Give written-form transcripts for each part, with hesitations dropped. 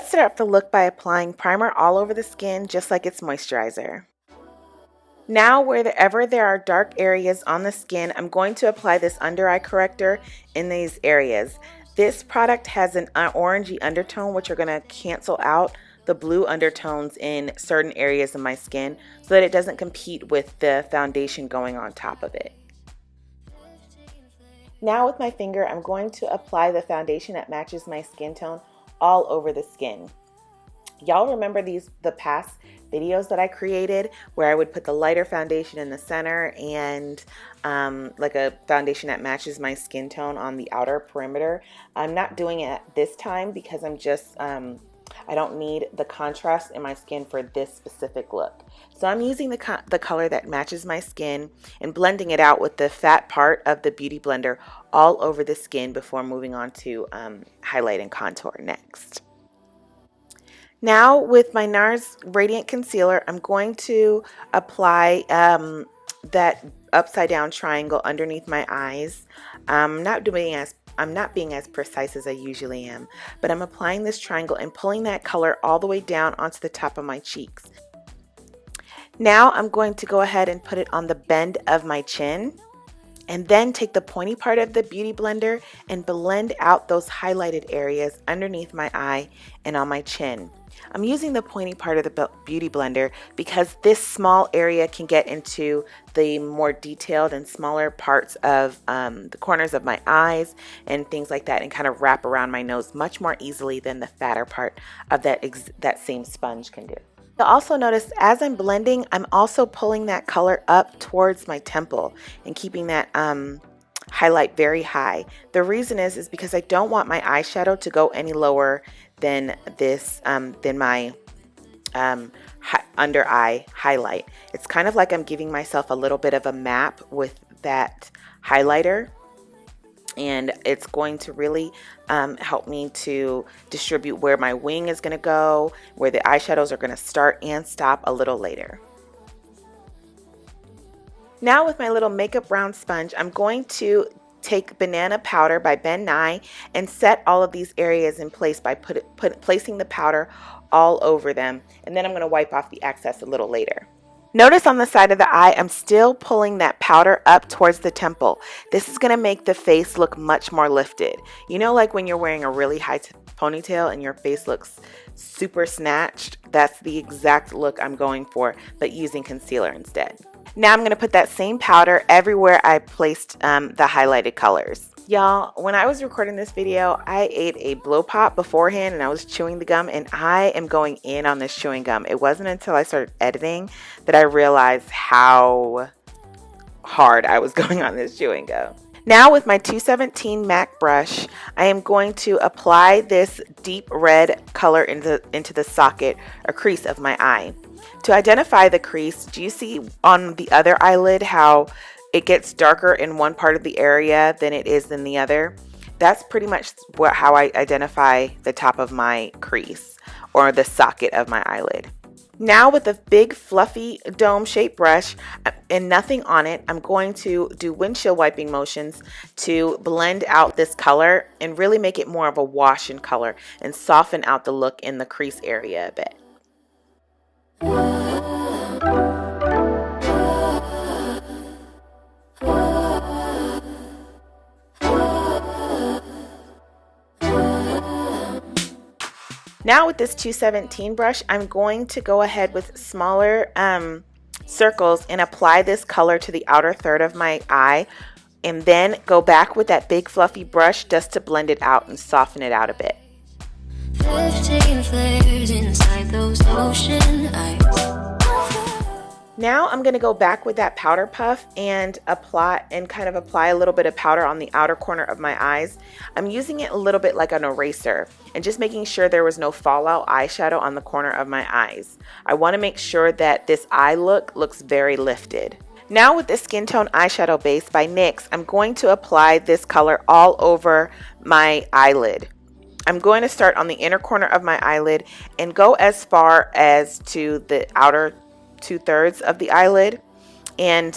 Let's start off the look by applying primer all over the skin just like it's moisturizer. Now, wherever there are dark areas on the skin, I'm going to apply this under eye corrector in these areas. This product has an orangey undertone, which are going to cancel out the blue undertones in certain areas of my skin so that it doesn't compete with the foundation going on top of it. Now with my finger, I'm going to apply the foundation that matches my skin tone all over the skin. Y'all remember the past videos that I created where I would put the lighter foundation in the center and like a foundation that matches my skin tone on the outer perimeter. I'm not doing it this time because I'm just I don't need the contrast in my skin for this specific look. So I'm using the color that matches my skin and blending it out with the fat part of the Beauty Blender all over the skin before moving on to highlight and contour next. Now with my NARS Radiant Concealer, I'm going to apply that upside down triangle underneath my eyes. I'm not being as precise as I usually am, but I'm applying this triangle and pulling that color all the way down onto the top of my cheeks. Now I'm going to go ahead and put it on the bend of my chin, and then take the pointy part of the Beauty Blender and blend out those highlighted areas underneath my eye and on my chin. I'm using the pointy part of the Beauty Blender because this small area can get into the more detailed and smaller parts of the corners of my eyes and things like that, and kind of wrap around my nose much more easily than the fatter part of that same sponge can do. You'll also notice as I'm blending, I'm also pulling that color up towards my temple and keeping that highlight very high. The reason is because I don't want my eyeshadow to go any lower than this, than my under eye highlight. It's kind of like I'm giving myself a little bit of a map with that highlighter, and it's going to really help me to distribute where my wing is going to go, where the eyeshadows are going to start and stop a little later. Now with my little makeup round sponge, I'm going to take Banana Powder by Ben Nye and set all of these areas in place by placing the powder all over them, and then I'm going to wipe off the excess a little later. Notice on the side of the eye, I'm still pulling that powder up towards the temple. This is going to make the face look much more lifted. You know, like when you're wearing a really high ponytail and your face looks super snatched? That's the exact look I'm going for, but using concealer instead. Now I'm going to put that same powder everywhere I placed the highlighted colors. Y'all, when I was recording this video, I ate a blow pop beforehand and I was chewing the gum, and I am going in on this chewing gum. It wasn't until I started editing that I realized how hard I was going on this chewing gum. Now with my 217 MAC brush, I am going to apply this deep red color into the socket or crease of my eye. To identify the crease, do you see on the other eyelid how it gets darker in one part of the area than it is in the other? That's pretty much how I identify the top of my crease or the socket of my eyelid. Now with a big fluffy dome shaped brush and nothing on it, I'm going to do windshield wiping motions to blend out this color and really make it more of a wash in color and soften out the look in the crease area a bit. Now with this 217 brush, I'm going to go ahead with smaller circles and apply this color to the outer third of my eye, and then go back with that big fluffy brush just to blend it out and soften it out a bit. 15 flares inside those ocean eyes. Now I'm going to go back with that powder puff and apply a little bit of powder on the outer corner of my eyes. I'm using it a little bit like an eraser and just making sure there was no fallout eyeshadow on the corner of my eyes. I want to make sure that this eye look looks very lifted. Now with the Skin Tone Eyeshadow Base by NYX, I'm going to apply this color all over my eyelid. I'm going to start on the inner corner of my eyelid and go as far as to the outer 2/3 of the eyelid, and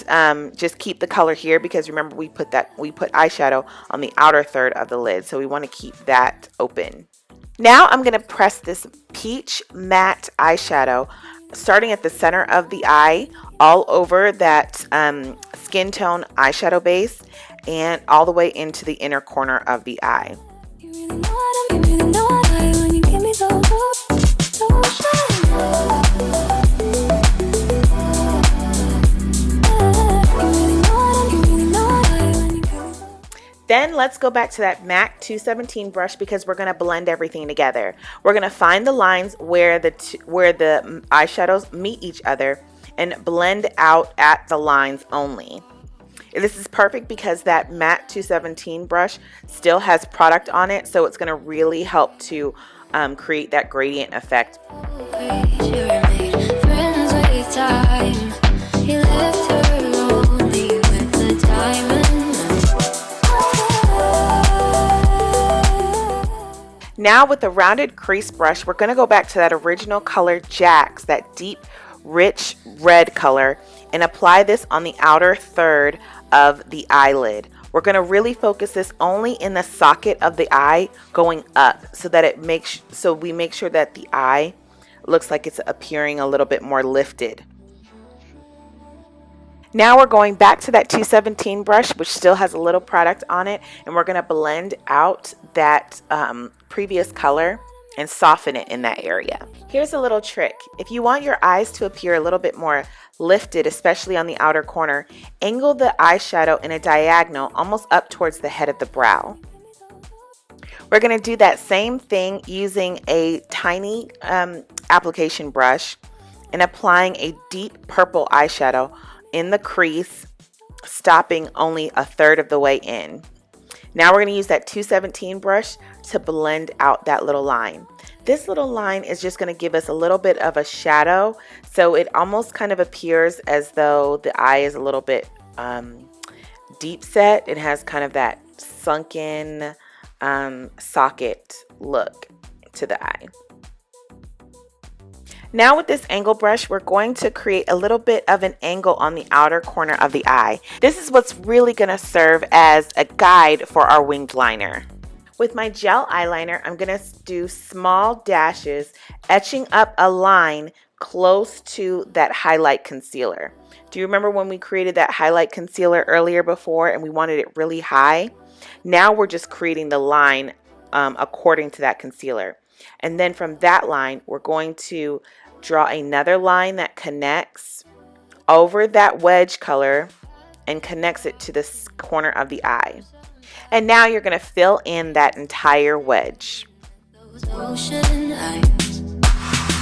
just keep the color here because remember we put eyeshadow on the outer third of the lid, so we want to keep that open. Now I'm going to press this peach matte eyeshadow starting at the center of the eye all over that skin tone eyeshadow base and all the way into the inner corner of the eye. Then let's go back to that MAC 217 brush because we're going to blend everything together. We're going to find the lines where the eyeshadows meet each other and blend out at the lines only. This is perfect because that MAC 217 brush still has product on it, so it's going to really help to create that gradient effect. Now with the rounded crease brush, we're going to go back to that original color Jack's, that deep, rich red color, and apply this on the outer third of the eyelid. We're going to really focus this only in the socket of the eye going up so that we make sure that the eye looks like it's appearing a little bit more lifted. Now we're going back to that 217 brush, which still has a little product on it, and we're going to blend out that previous color and soften it in that area. Here's a little trick. If you want your eyes to appear a little bit more lifted, especially on the outer corner, angle the eyeshadow in a diagonal almost up towards the head of the brow. We're going to do that same thing using a tiny application brush and applying a deep purple eyeshadow in the crease, stopping only a third of the way in. Now we're going to use that 217 brush to blend out that little line. This little line is just going to give us a little bit of a shadow, so it almost kind of appears as though the eye is a little bit deep set. It has kind of that sunken socket look to the eye. Now with this angle brush, we're going to create a little bit of an angle on the outer corner of the eye. This is what's really going to serve as a guide for our winged liner. With my gel eyeliner, I'm going to do small dashes, etching up a line close to that highlight concealer. Do you remember when we created that highlight concealer earlier before and we wanted it really high? Now we're just creating the line according to that concealer. And then from that line, we're going to draw another line that connects over that wedge color and connects it to the corner of the eye. And now you're going to fill in that entire wedge. Those ocean eyes,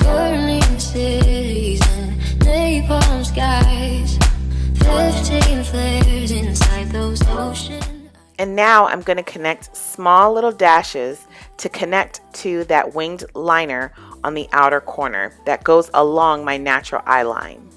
burning cities and napalm skies, 15 flares inside those ocean. And now I'm going to connect small little dashes to connect to that winged liner on the outer corner that goes along my natural eye line.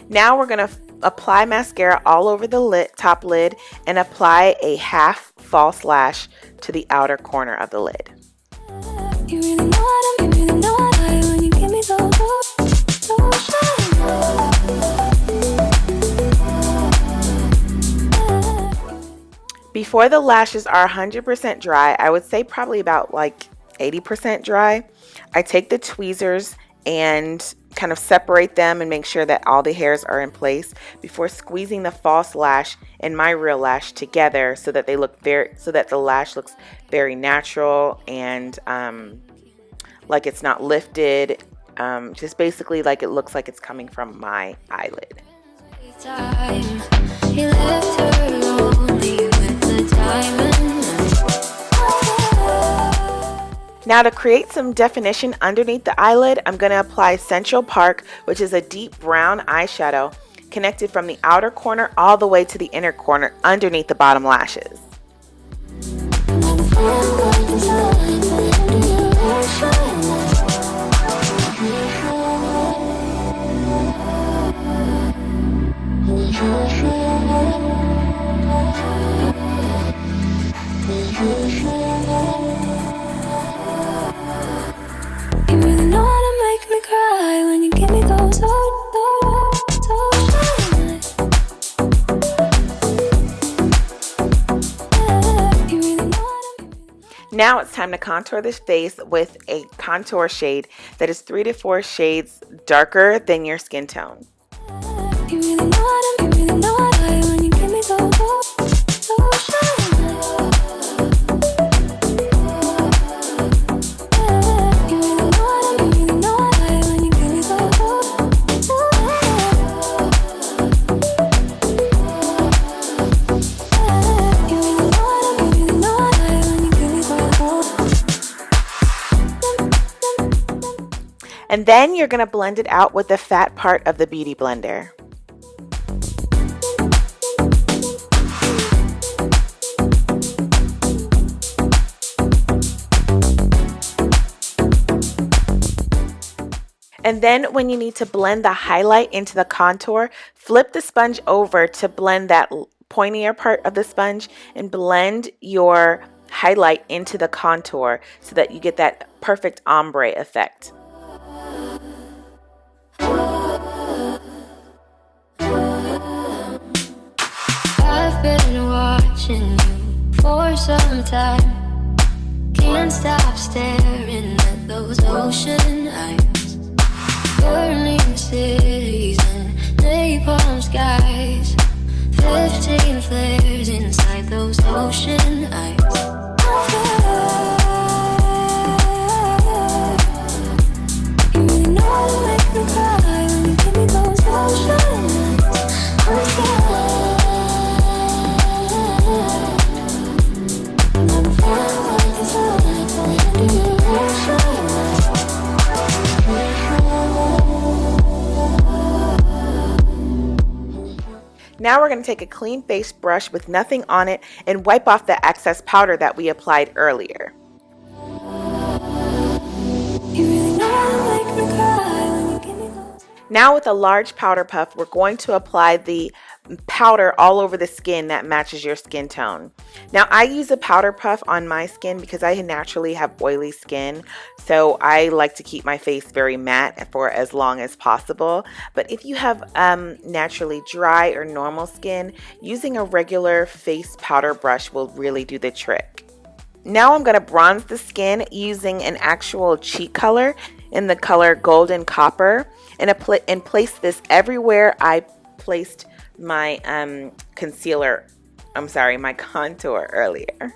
Now we're going to apply mascara all over the top lid and apply a half false lash to the outer corner of the lid. Before the lashes are 100% dry, I would say probably about like 80% dry, I take the tweezers and kind of separate them and make sure that all the hairs are in place before squeezing the false lash and my real lash together so that the lash looks very natural and like it's not lifted, just basically like it looks like it's coming from my eyelid. Now to create some definition underneath the eyelid, I'm going to apply Central Park, which is a deep brown eyeshadow, connected from the outer corner all the way to the inner corner underneath the bottom lashes. Now it's time to contour this face with a contour shade that is 3 to 4 shades darker than your skin tone. And then you're going to blend it out with the fat part of the Beauty Blender. And then when you need to blend the highlight into the contour, flip the sponge over to blend that pointier part of the sponge and blend your highlight into the contour so that you get that perfect ombre effect. I've been watching you for some time. Can't stop staring at those ocean eyes. Burning cities and napalm skies. 15 flares inside those ocean eyes. You really know how to make me cry when you give me those ocean eyes. Now we're going to take a clean face brush with nothing on it and wipe off the excess powder that we applied earlier. Now with a large powder puff, we're going to apply the powder all over the skin that matches your skin tone. Now I use a powder puff on my skin because I naturally have oily skin, so I like to keep my face very matte for as long as possible. But if you have naturally dry or normal skin, using a regular face powder brush will really do the trick. Now I'm going to bronze the skin using an actual cheek color in the color Golden Copper, and place this everywhere I placed my concealer, my contour earlier.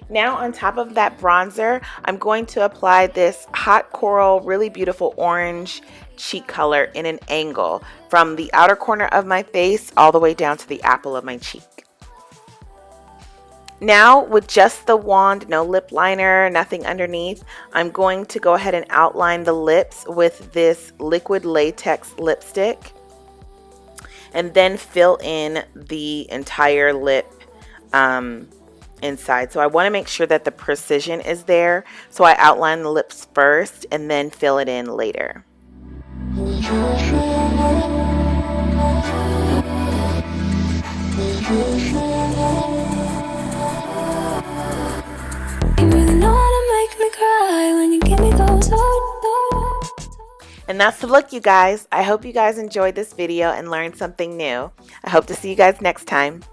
Now on top of that bronzer, I'm going to apply this hot coral, really beautiful orange cheek color in an angle from the outer corner of my face all the way down to the apple of my cheek. Now with just the wand, no lip liner, nothing underneath, I'm going to go ahead and outline the lips with this liquid latex lipstick and then fill in the entire lip inside. So I want to make sure that the precision is there, so I outline the lips first and then fill it in later. And that's the look, you guys. I hope you guys enjoyed this video and learned something new. I hope to see you guys next time.